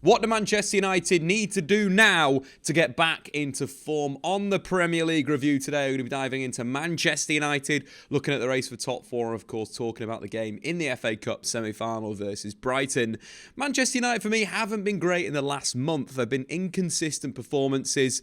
What do Manchester United need to do now to get back into form? On the Premier League review today, we're going to be diving into Manchester United, looking at the race for top four, and of course talking about the game in the FA Cup semi-final versus Brighton. Manchester United, for me, haven't been great in the last month. They've been inconsistent performances,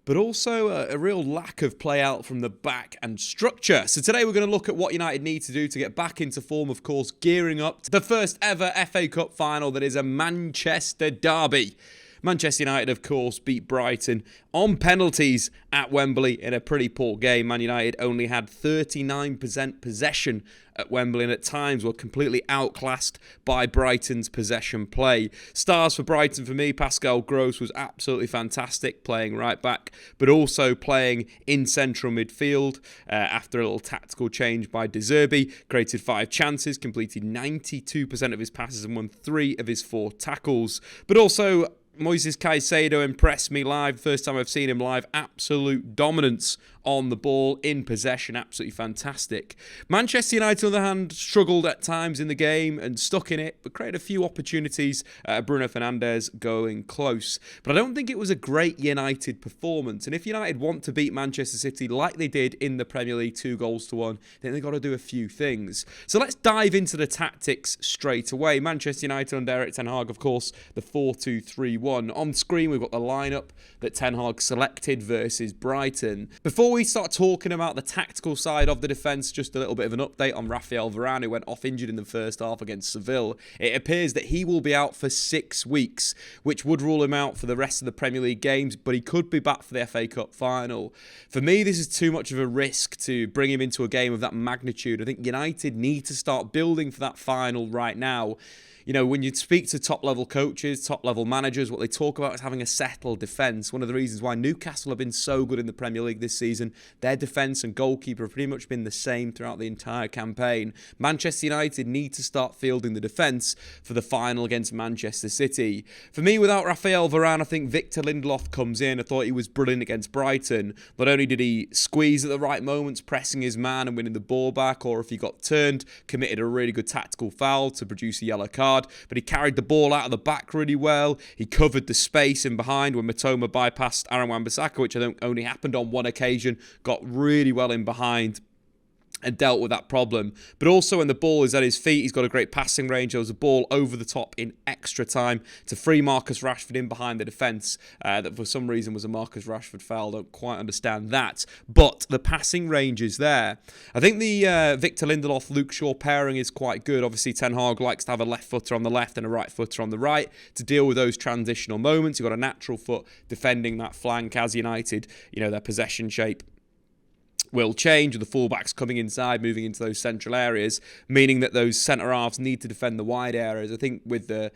but also a real lack of play out from the back and structure. So today we're going to look at what United need to do to get back into form, of course, gearing up to the first ever FA Cup final that is a Manchester derby. Manchester United, of course, beat Brighton on penalties at Wembley in a pretty poor game. Man United only had 39% possession at Wembley and at times were completely outclassed by Brighton's possession play. Stars for Brighton for me, Pascal Gross was absolutely fantastic playing right back, but also playing in central midfield after a little tactical change by De Zerbi. Created 5 chances, completed 92% of his passes and won 3 of his 4 tackles. But also Moises Caicedo impressed me live. First time I've seen him live. Absolute dominance on the ball, in possession. Absolutely fantastic. Manchester United, on the other hand, struggled at times in the game and stuck in it, but created a few opportunities. Bruno Fernandes going close. But I don't think it was a great United performance. And if United want to beat Manchester City like they did in the Premier League 2-2, then they've got to do a few things. So let's dive into the tactics straight away. Manchester United under Erik ten Hag, of course, the 4-2-3-1. On screen, we've got the lineup that Ten Hag selected versus Brighton. Before we start talking about the tactical side of the defence, just a little bit of an update on Raphael Varane, who went off injured in the first half against Seville. It appears that he will be out for 6 weeks, which would rule him out for the rest of the Premier League games, but he could be back for the FA Cup final. For me, this is too much of a risk to bring him into a game of that magnitude. I think United need to start building for that final right now. You know, when you speak to top-level coaches, top-level managers, what they talk about is having a settled defence. One of the reasons why Newcastle have been so good in the Premier League this season, their defence and goalkeeper have pretty much been the same throughout the entire campaign. Manchester United need to start fielding the defence for the final against Manchester City. For me, without Raphael Varane, I think Victor Lindelof comes in. I thought he was brilliant against Brighton. Not only did he squeeze at the right moments, pressing his man and winning the ball back, or if he got turned, committed a really good tactical foul to produce a yellow card. But he carried the ball out of the back really well. He covered the space in behind when Mitoma bypassed Aaron Wan-Bissaka, which I think only happened on one occasion. Got really well in behind and dealt with that problem. But also when the ball is at his feet, he's got a great passing range. There was a ball over the top in extra time to free Marcus Rashford in behind the defence. That for some reason was a Marcus Rashford foul. Don't quite understand that. But the passing range is there. I think the Victor Lindelof-Luke Shaw pairing is quite good. Obviously, Ten Hag likes to have a left footer on the left and a right footer on the right to deal with those transitional moments. You've got a natural foot defending that flank as United, you know, their possession shape will change, with the fullbacks coming inside, moving into those central areas, meaning that those centre halves need to defend the wide areas. I think with the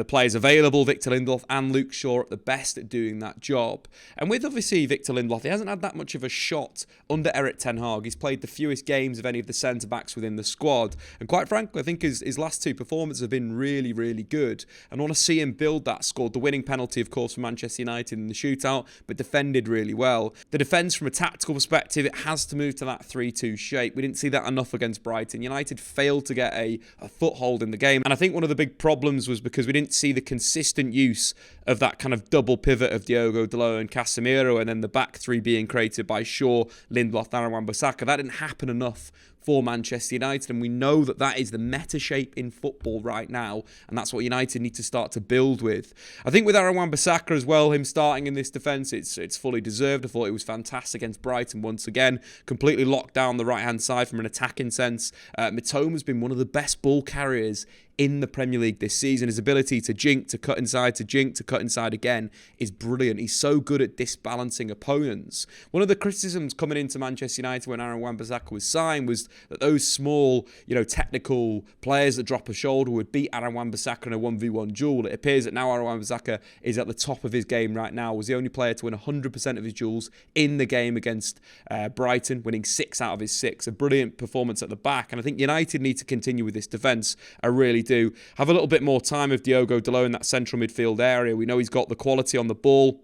players available, Victor Lindelof and Luke Shaw at the best at doing that job. And with obviously Victor Lindelof, he hasn't had that much of a shot under Erik ten Hag. He's played the fewest games of any of the centre backs within the squad, and quite frankly, I think his last 2 performances have been really, really good. And I want to see him build that. Scored the winning penalty, of course, for Manchester United in the shootout, but defended really well. The defence, from a tactical perspective, it has to move to that 3-2 shape. We didn't see that enough against Brighton. United failed to get a foothold in the game, and I think one of the big problems was because we didn't see the consistent use of that kind of double pivot of Diogo Dalot and Casemiro, and then the back 3 being created by Shaw, Lindelof, Aaron Wan-Bissaka. That didn't happen enough for Manchester United, and we know that that is the meta shape in football right now, and that's what United need to start to build with. I think with Aaron Wan-Bissaka as well, him starting in this defence, it's fully deserved. I thought it was fantastic against Brighton once again, completely locked down the right-hand side from an attacking sense. Mitoma's been one of the best ball carriers in the Premier League this season. His ability to jink, to cut inside, to jink, to cut inside again is brilliant. He's so good at disbalancing opponents. One of the criticisms coming into Manchester United when Aaron Wan-Bissaka was signed was that those small, technical players that drop a shoulder would beat Aaron Wan-Bissaka in a 1v1 duel. It appears that now Aaron Wan-Bissaka is at the top of his game right now. Was the only player to win 100% of his duels in the game against Brighton, winning 6 out of his 6. A brilliant performance at the back, and I think United need to continue with this defence. I really do. Have a little bit more time with Diogo Dalot in that central midfield area. We know he's got the quality on the ball.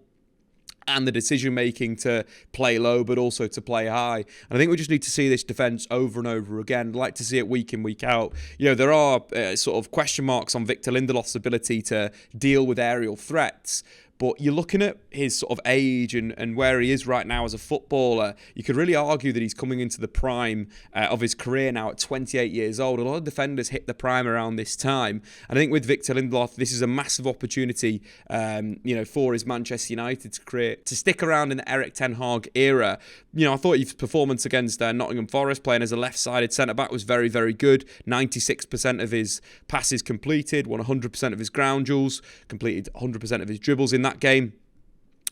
and the decision-making to play low, but also to play high. And I think we just need to see this defence over and over again. I'd like to see it week in, week out. There are sort of question marks on Victor Lindelof's ability to deal with aerial threats. But you're looking at his sort of age and where he is right now as a footballer. You could really argue that he's coming into the prime of his career now at 28 years old. A lot of defenders hit the prime around this time. And I think with Victor Lindelof, this is a massive opportunity, for his Manchester United's career to stick around in the Erik ten Hag era. I thought his performance against Nottingham Forest, playing as a left-sided centre-back, was very, very good. 96% of his passes completed, won 100% of his ground duels, completed 100% of his dribbles in that game.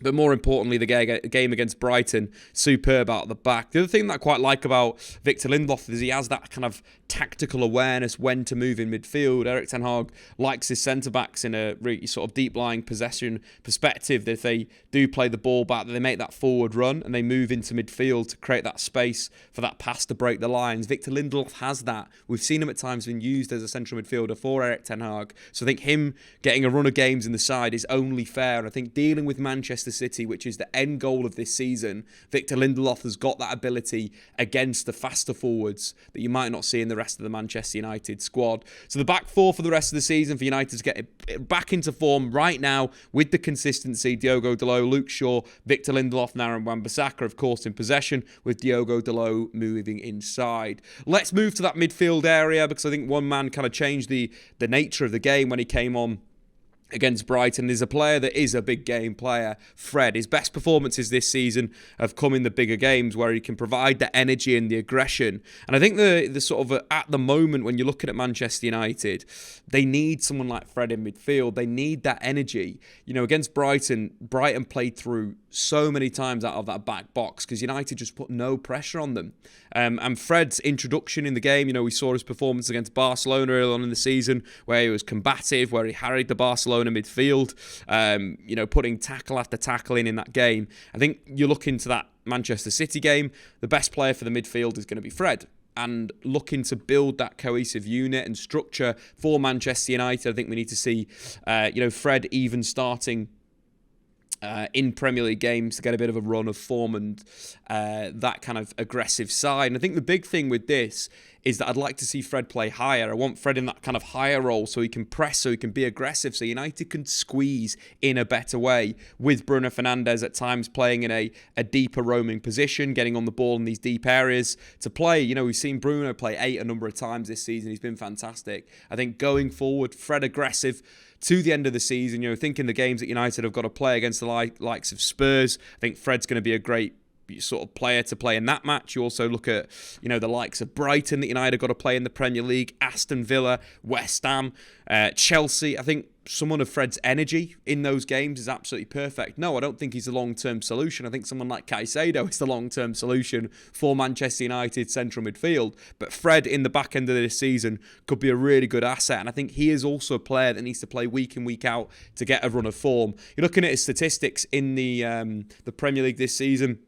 But more importantly, the game against Brighton, superb out the back. The other thing that I quite like about Victor Lindelof is he has that kind of tactical awareness when to move in midfield. Erik ten Hag likes his centre-backs in a really sort of deep-lying possession perspective, that if they do play the ball back, that they make that forward run and they move into midfield to create that space for that pass to break the lines. Victor Lindelof has that. We've seen him at times being used as a central midfielder for Erik ten Hag. So I think him getting a run of games in the side is only fair. And I think dealing with Manchester City, which is the end goal of this season, Victor Lindelof has got that ability against the faster forwards that you might not see in the rest of the Manchester United squad. So the back four for the rest of the season for United to get back into form right now with the consistency: Diogo Dalot, Luke Shaw, Victor Lindelof, Aaron Wan-Bissaka, of course, in possession, with Diogo Dalot moving inside. Let's move to that midfield area, because I think one man kind of changed the nature of the game when he came on against Brighton. There's a player that is a big game player, Fred. His best performances this season have come in the bigger games where he can provide the energy and the aggression. And I think the sort of at the moment when you're looking at Manchester United, they need someone like Fred in midfield. They need that energy. Against Brighton played through so many times out of that back box because United just put no pressure on them. And Fred's introduction in the game, we saw his performance against Barcelona early on in the season, where he was combative, where he harried the Barcelona midfield, putting tackle after tackle in that game. I think you look into that Manchester City game, the best player for the midfield is going to be Fred. And looking to build that cohesive unit and structure for Manchester United, I think we need to see, Fred even starting in Premier League games to get a bit of a run of form and that kind of aggressive side. And I think the big thing with this is that I'd like to see Fred play higher. I want Fred in that kind of higher role so he can press, so he can be aggressive, so United can squeeze in a better way, with Bruno Fernandes at times playing in a deeper roaming position, getting on the ball in these deep areas to play. We've seen Bruno play 8 a number of times this season. He's been fantastic. I think going forward, Fred aggressive to the end of the season, thinking the games that United have got to play against the likes of Spurs, I think Fred's going to be a great sort of player to play in that match. You also look at, the likes of Brighton that United have got to play in the Premier League, Aston Villa, West Ham, Chelsea. I think someone of Fred's energy in those games is absolutely perfect. No, I don't think he's a long-term solution. I think someone like Caicedo is the long-term solution for Manchester United central midfield. But Fred in the back end of this season could be a really good asset. And I think he is also a player that needs to play week in, week out to get a run of form. You're looking at his statistics in the Premier League this season.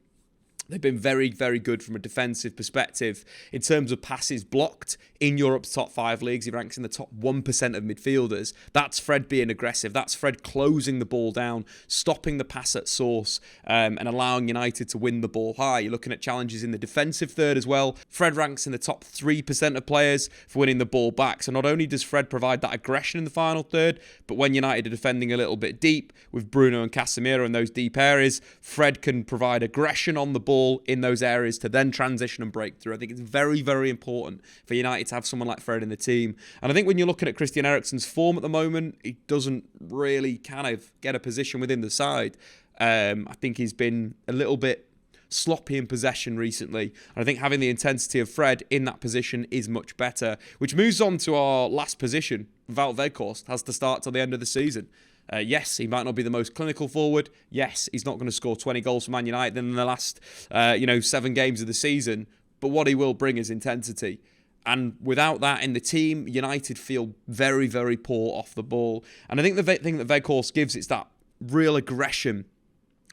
They've been very, very good from a defensive perspective. In terms of passes blocked in Europe's top 5 leagues, he ranks in the top 1% of midfielders. That's Fred being aggressive. That's Fred closing the ball down, stopping the pass at source, and allowing United to win the ball high. You're looking at challenges in the defensive third as well. Fred ranks in the top 3% of players for winning the ball back. So not only does Fred provide that aggression in the final third, but when United are defending a little bit deep with Bruno and Casemiro in those deep areas, Fred can provide aggression on the ball in those areas to then transition and break through. I think it's very, very important for United to have someone like Fred in the team. And I think when you're looking at Christian Eriksen's form at the moment, he doesn't really kind of get a position within the side. I think he's been a little bit sloppy in possession recently. And I think having the intensity of Fred in that position is much better, which moves on to our last position. Wout Weghorst has to start till the end of the season. Yes, he might not be the most clinical forward. Yes, he's not going to score 20 goals for Man United in the last, 7 games of the season. But what he will bring is intensity. And without that in the team, United feel very, very poor off the ball. And I think the thing that Weghorst gives is that real aggression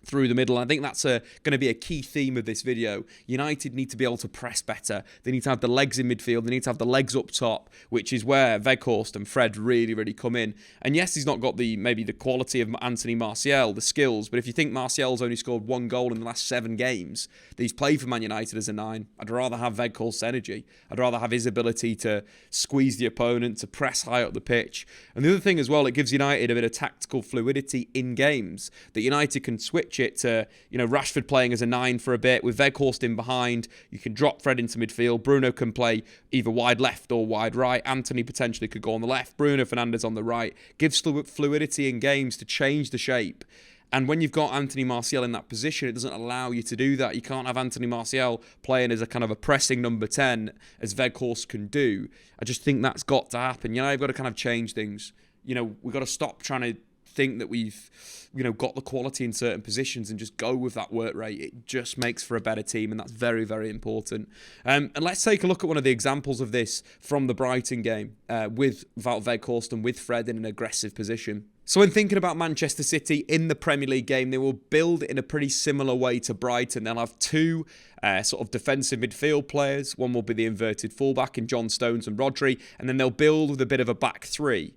through the middle. I think that's going to be a key theme of this video. United need to be able to press better. They need to have the legs in midfield. They need to have the legs up top, which is where Weghorst and Fred really, really come in. And yes, he's not got maybe the quality of Anthony Martial, the skills, but if you think Martial's only scored 1 goal in the last 7 games that he's played for Man United as a 9, I'd rather have Weghorst's energy. I'd rather have his ability to squeeze the opponent, to press high up the pitch. And the other thing as well, it gives United a bit of tactical fluidity in games, that United can switch it to, Rashford playing as a 9 for a bit, with Weghorst in behind. You can drop Fred into midfield. Bruno can play either wide left or wide right. Anthony potentially could go on the left. Bruno Fernandes on the right. Gives fluidity in games to change the shape. And when you've got Anthony Martial in that position, it doesn't allow you to do that. You can't have Anthony Martial playing as a kind of a pressing number 10, as Weghorst can do. I just think that's got to happen. You've got to kind of change things. We've got to stop trying to think that we've, got the quality in certain positions and just go with that work rate. It just makes for a better team, and that's very, very important. And let's take a look at one of the examples of this from the Brighton game without Weghorst and with Fred in an aggressive position. So when thinking about Manchester City in the Premier League game, they will build in a pretty similar way to Brighton. They'll have 2 sort of defensive midfield players. One will be the inverted fullback in John Stones and Rodri, and then they'll build with a bit of a back 3.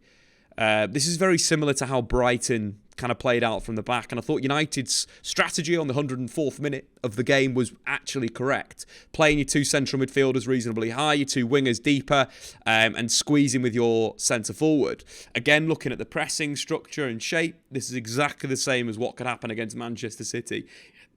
This is very similar to how Brighton kind of played out from the back, and I thought United's strategy on the 104th minute of the game was actually correct. Playing your 2 central midfielders reasonably high, your 2 wingers deeper, and squeezing with your centre forward. Again, looking at the pressing structure and shape, this is exactly the same as what could happen against Manchester City.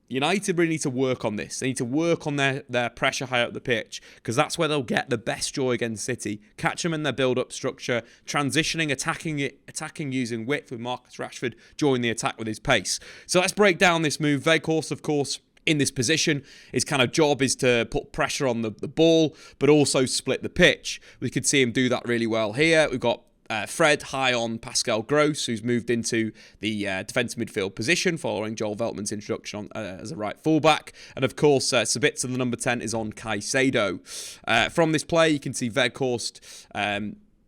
United really need to work on this. They need to work on their pressure high up the pitch, because that's where they'll get the best joy against City. Catch them in their build-up structure, transitioning, attacking using width with Marcus Rashford, join the attack with his pace. So let's break down this move. Weghorst, of course, in this position, his kind of job is to put pressure on the ball, but also split the pitch. We could see him do that really well here. We've got Fred high on Pascal Gross, who's moved into the defensive midfield position following Joel Veltman's introduction as a right fullback. And of course, Sabitzer, the number 10, is on Caicedo. From this play, you can see Weghorst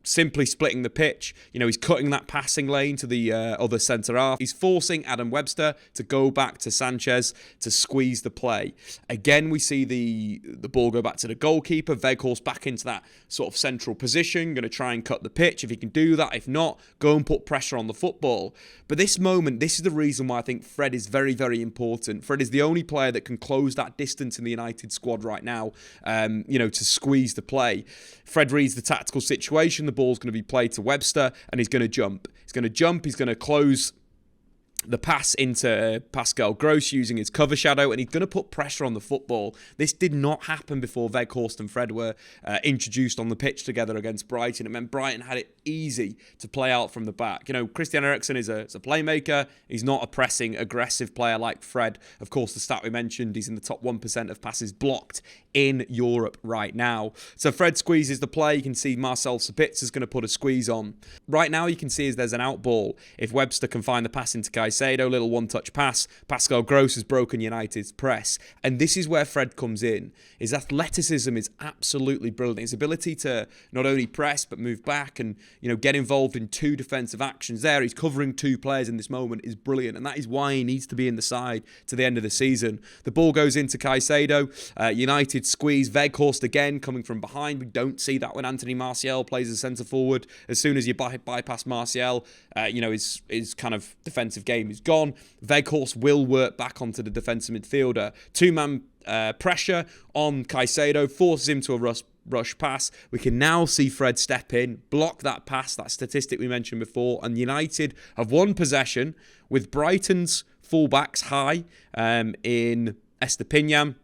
simply splitting the pitch. He's cutting that passing lane to the other centre-half. He's forcing Adam Webster to go back to Sanchez to squeeze the play. Again, we see the ball go back to the goalkeeper. Weghorst back into that sort of central position, going to try and cut the pitch if he can do that. If not, go and put pressure on the football. But this moment, this is the reason why I think Fred is very, very important. Fred is the only player that can close that distance in the United squad right now, to squeeze the play. Fred reads the tactical situation. The ball's going to be played to Webster, and he's going to jump. He's going to close the pass into Pascal Gross using his cover shadow, and he's going to put pressure on the football. This did not happen before Weghorst and Fred were introduced on the pitch together against Brighton. It meant Brighton had it easy to play out from the back. Christian Eriksen is a playmaker. He's not a pressing, aggressive player like Fred. Of course, the stat we mentioned, he's in the top 1% of passes blocked in Europe right now. So Fred squeezes the play. You can see Marcel Sabitzer is going to put a squeeze on. Right now, you can see there's an out ball. If Webster can find the pass into Caicedo, little one-touch pass. Pascal Gross has broken United's press. And this is where Fred comes in. His athleticism is absolutely brilliant. His ability to not only press, but move back and, get involved in 2 defensive actions there. He's covering 2 players in this moment is brilliant. And that is why he needs to be in the side to the end of the season. The ball goes into Caicedo. United squeeze. Weghorst again coming from behind. We don't see that when Anthony Martial plays as centre forward. As soon as you bypass Martial, his kind of defensive game is gone. Weghorst will work back onto the defensive midfielder. 2-man pressure on Caicedo, forces him to a rush pass. We can now see Fred step in, block that pass, that statistic we mentioned before, and United have won possession with Brighton's fullbacks high in Estapiñán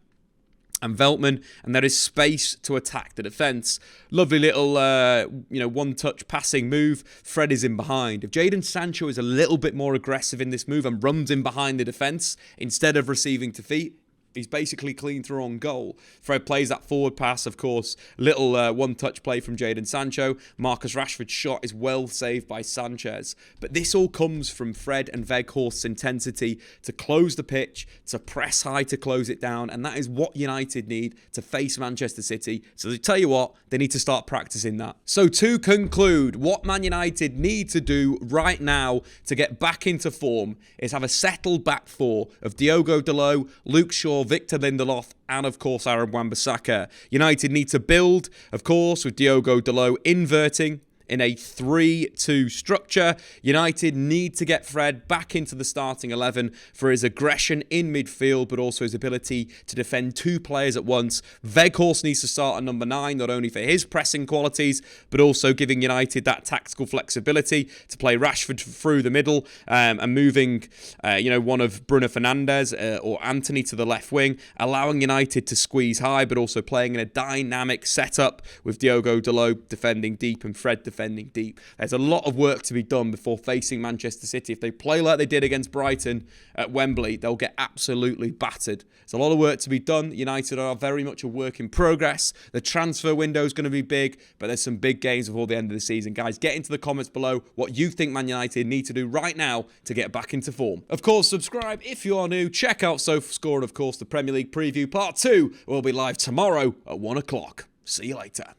and Veltman, and there is space to attack the defence. Lovely little, one-touch passing move. Fred is in behind. If Jadon Sancho is a little bit more aggressive in this move and runs in behind the defence instead of receiving to feet, He's basically clean through on goal. Fred plays that forward pass, of course. Little one-touch play from Jadon Sancho. Marcus Rashford's shot is well saved by Sanchez. But this all comes from Fred and Weghorst's intensity to close the pitch, to press high to close it down. And that is what United need to face Manchester City. So I tell you what, they need to start practicing that. So to conclude, what Man United need to do right now to get back into form is have a settled back four of Diogo Dalot, Luke Shaw, Victor Lindelof, and of course Aaron Wan-Bissaka. United need to build, of course, with Diogo Dalot inverting in a 3-2 structure. United need to get Fred back into the starting 11 for his aggression in midfield, but also his ability to defend two players at once. Weghorst needs to start at number 9, not only for his pressing qualities, but also giving United that tactical flexibility to play Rashford through the middle and moving, one of Bruno Fernandes or Anthony to the left wing, allowing United to squeeze high, but also playing in a dynamic setup with Diogo Dalot defending deep and Fred defending deep. There's a lot of work to be done before facing Manchester City. If they play like they did against Brighton at Wembley, they'll get absolutely battered. There's a lot of work to be done. United are very much a work in progress. The transfer window is going to be big, but there's some big games before the end of the season. Guys, get into the comments below what you think Man United need to do right now to get back into form. Of course, subscribe if you are new. Check out SofaScore and, of course, the Premier League preview part 2 will be live tomorrow at 1 o'clock. See you later.